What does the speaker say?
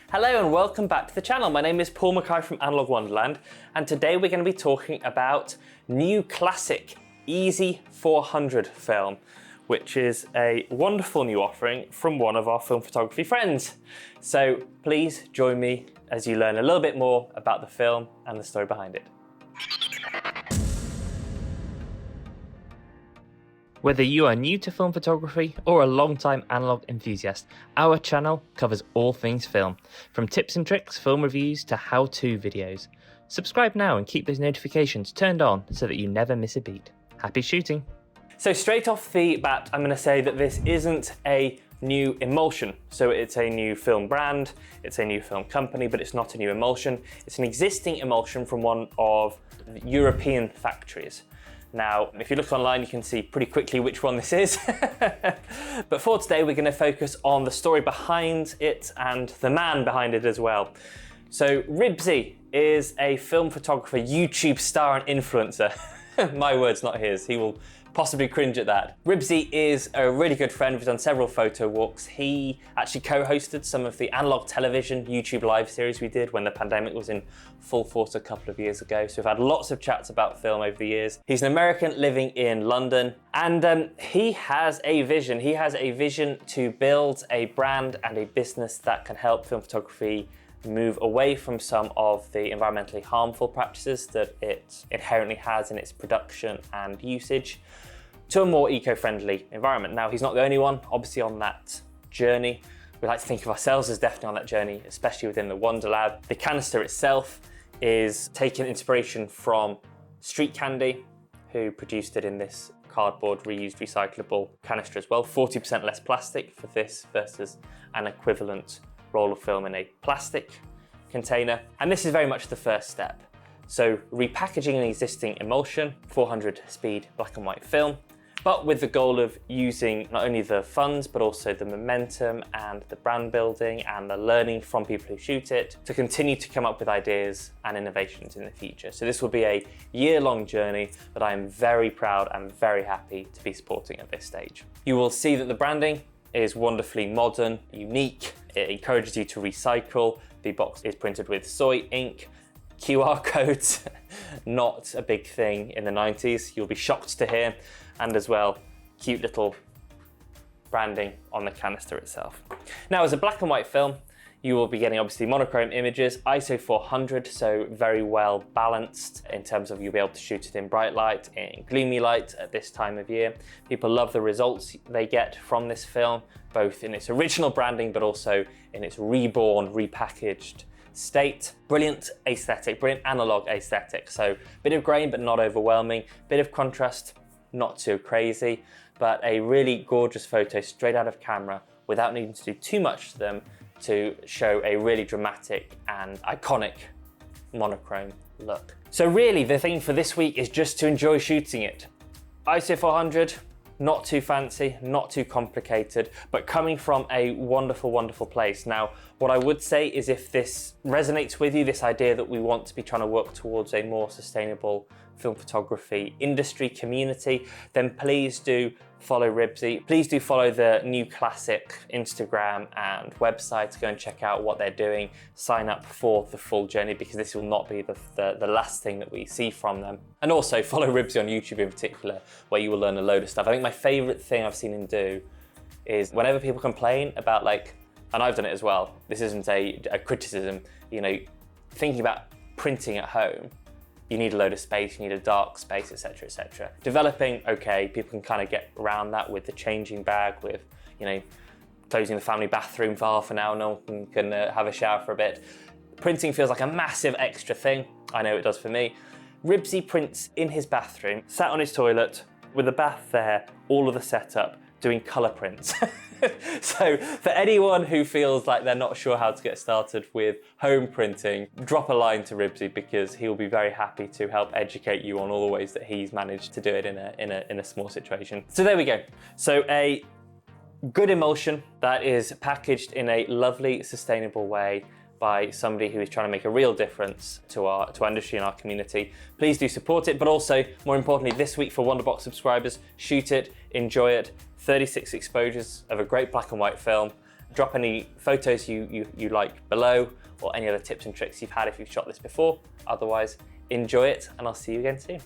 Hello and welcome back to the channel. My name is Paul Mackay from Analogue Wonderland, and today we're going to be talking about new Classic EZ400 film, which is a wonderful new offering from one of our film photography friends. So please join me as you learn a little bit more about the film and the story behind it. Whether you are new to film photography or a long-time analog enthusiast, our channel covers all things film, from tips and tricks, film reviews to how-to videos. Subscribe now and keep those notifications turned on so that you never miss a beat. Happy shooting! So straight off the bat, I'm going to say that this isn't a new emulsion. So it's a new film brand, it's a new film company, but it's not a new emulsion. It's an existing emulsion from one of the European factories. Now, if you look online, you can see pretty quickly which one this is. But for today, we're going to focus on the story behind it and the man behind it as well. So Ribsy is a film photographer, YouTube star and influencer. My words, not his. He will possibly cringe at that. Ribsy is a really good friend. We've done several photo walks. He actually co-hosted some of the Analogue television YouTube live series we did when the pandemic was in full force a couple of years ago. So we've had lots of chats about film over the years. He's an American living in London, and he has a vision. He has a vision to build a brand and a business that can help film photography move away from some of the environmentally harmful practices that it inherently has in its production and usage to a more eco-friendly environment. Now, he's not the only one, obviously, on that journey. We like to think of ourselves as definitely on that journey, especially within the Wonderland. The canister itself is taking inspiration from Street Candy, who produced it in this cardboard reused recyclable canister as well. 40% less plastic for this versus an equivalent roll of film in a plastic container. And this is very much the first step. So repackaging an existing emulsion, 400 speed black and white film, but with the goal of using not only the funds, but also the momentum and the brand building and the learning from people who shoot it to continue to come up with ideas and innovations in the future. So this will be a year-long journey that I am very proud and very happy to be supporting at this stage. You will see that the branding is wonderfully modern, unique. It encourages you to recycle. The box is printed with Soy Ink. QR codes, not a big thing in the 90s. You'll be shocked to hear. And as well, cute little branding on the canister itself. Now, as a black and white film, you will be getting obviously monochrome images, ISO 400, so very well balanced in terms of you'll be able to shoot it in bright light, in gloomy light at this time of year. People love the results they get from this film, both in its original branding, but also in its reborn, repackaged state. Brilliant aesthetic, brilliant analog aesthetic. So bit of grain, but not overwhelming. Bit of contrast, not too crazy, but a really gorgeous photo straight out of camera without needing to do too much to them to show a really dramatic and iconic monochrome look. So really the thing for this week is just to enjoy shooting it. ISO 400, not too fancy, not too complicated, but coming from a wonderful, wonderful place. Now, what I would say is if this resonates with you, this idea that we want to be trying to work towards a more sustainable film photography industry community, then please do follow Ribsy. Please do follow the new Classic Instagram and website to go and check out what they're doing. Sign up for the full journey because this will not be the last thing that we see from them. And also follow Ribsy on YouTube in particular, where you will learn a load of stuff. I think my favorite thing I've seen him do is whenever people complain about and I've done it as well, this isn't a criticism, thinking about printing at home, you need a load of space, you need a dark space, etc., etc. Developing, okay, people can kind of get around that with the changing bag, with, closing the family bathroom for half an hour, no one can have a shower for a bit. Printing feels like a massive extra thing. I know it does for me. Ribsy prints in his bathroom, sat on his toilet, with a bath there, all of the setup, doing colour prints. So for anyone who feels like they're not sure how to get started with home printing, drop a line to Ribsy because he'll be very happy to help educate you on all the ways that he's managed to do it in a small situation. So there we go. So a good emulsion that is packaged in a lovely, sustainable way by somebody who is trying to make a real difference to our industry and our community. Please do support it, but also, more importantly, this week for Wonderbox subscribers, shoot it, enjoy it, 36 exposures of a great black and white film, Drop any photos you like below, or any other tips and tricks you've had if you've shot this before. Otherwise, enjoy it, and I'll see you again soon.